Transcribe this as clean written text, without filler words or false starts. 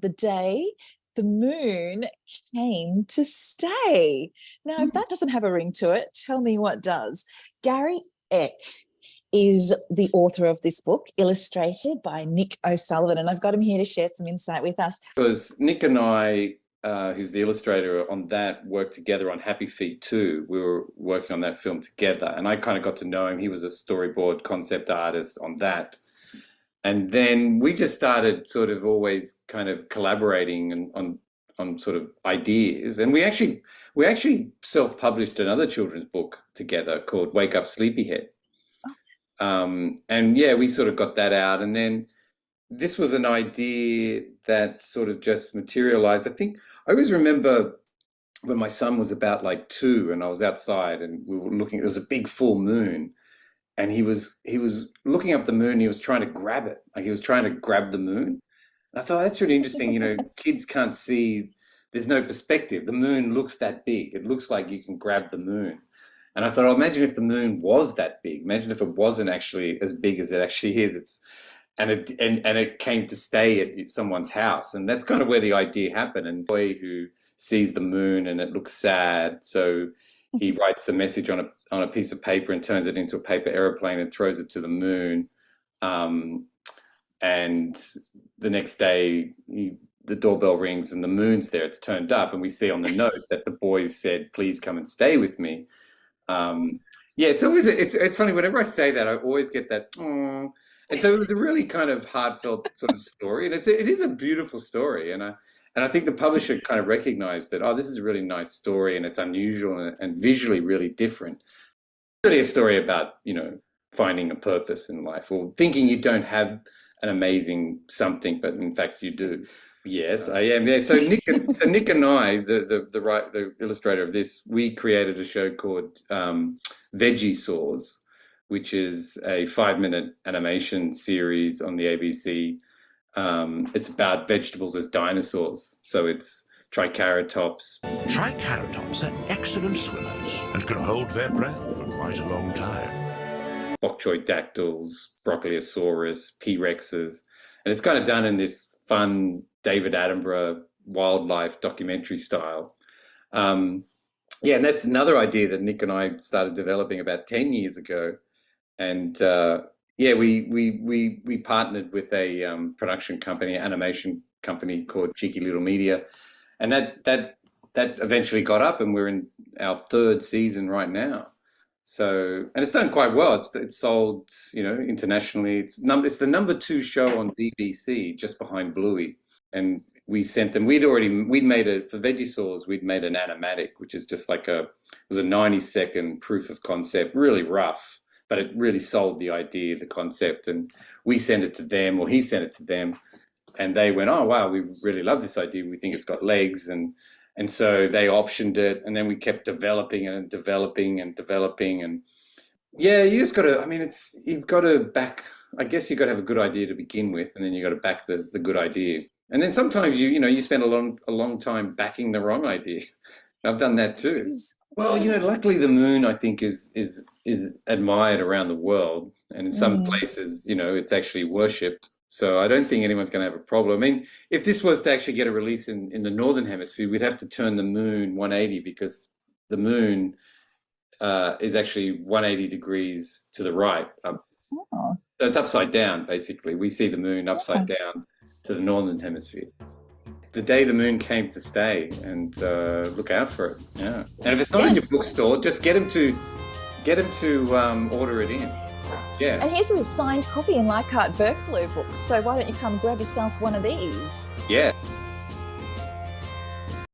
the day the moon came to stay. Now, if that doesn't have a ring to it, tell me what does. Gary Eck is the author of this book, illustrated by Nick O'Sullivan, and I've got him here to share some insight with us. Because Nick and I, who's the illustrator on that, worked together on Happy Feet 2. We were working on that film together, and I kind of got to know him. He was a storyboard concept artist on that. And then we just started sort of always kind of collaborating on sort of ideas. And we actually self-published another children's book together called Wake Up Sleepyhead. And yeah, we sort of got that out. And then this was an idea that sort of just materialized. I think I always remember when my son was about like 2 and I was outside and we were looking, it was a big full moon. And he was looking up the moon. He was trying to grab it, like he was trying to grab the moon. And I thought that's really interesting. You know, kids can't see. There's no perspective. The moon looks that big. It looks like you can grab the moon. And I thought, oh, imagine if the moon was that big. Imagine if it wasn't actually as big as it actually is. And it came to stay at someone's house. And that's kind of where the idea happened. And the boy who sees the moon and it looks sad, so he writes a message on a piece of paper and turns it into a paper airplane and throws it to the moon. And the next day, the doorbell rings and the moon's there. It's turned up, and we see on the note that the boys said, "Please come and stay with me." Yeah, it's always it's funny. Whenever I say that, I always get that. Aww. And so it was a really kind of heartfelt sort of story, and it is a beautiful story, and I think the publisher kind of recognized that, oh, this is a really nice story and it's unusual and visually really different. It's really a story about, you know, finding a purpose in life or thinking you don't have an amazing something, but in fact you do. Yes, I am. Yeah. So Nick and I, the illustrator of this, we created a show called Veggie Saws, which is a 5-minute animation series on the ABC. It's about vegetables as dinosaurs. So it's triceratops. Triceratops are excellent swimmers and can hold their breath for quite a long time. Bok choy dactyls, Broccoliosaurus, P-rexes. And it's kind of done in this fun David Attenborough wildlife documentary style. Yeah, and that's another idea that Nick and I started developing about 10 years ago. And yeah, we partnered with a production company, animation company called Cheeky Little Media, and that eventually got up, and we're in our 3rd season right now. So, and it's done quite well. It's sold, you know, internationally. It's the number 2 show on BBC, just behind Bluey. And we sent them. We'd made it for Veggie Saws. We'd made an animatic, which is just like it was a 90-second proof of concept, really rough. But it really sold the idea, the concept, and we sent it to them, or he sent it to them, and they went, "Oh wow, we really love this idea. We think it's got legs," and so they optioned it, and then we kept developing and developing and developing, and yeah, you just got to. I mean, you've got to back. I guess you've got to have a good idea to begin with, and then you got to back the good idea, and then sometimes you spend a long time backing the wrong idea. I've done that too. Well, you know, luckily the moon, I think, is admired around the world, and in some places, you know, it's actually worshipped. So I don't think anyone's going to have a problem. I mean, if this was to actually get a release in the Northern Hemisphere, we'd have to turn the moon 180, because the moon is actually 180 degrees to the right. So it's upside down, basically. We see the moon upside down to the Northern Hemisphere. The day the moon came to stay, and look out for it. Yeah, and if it's not in your bookstore, just get him to order it in. Yeah. And here's a signed copy in Leichhardt Berkeley books. So why don't you come grab yourself one of these? Yeah.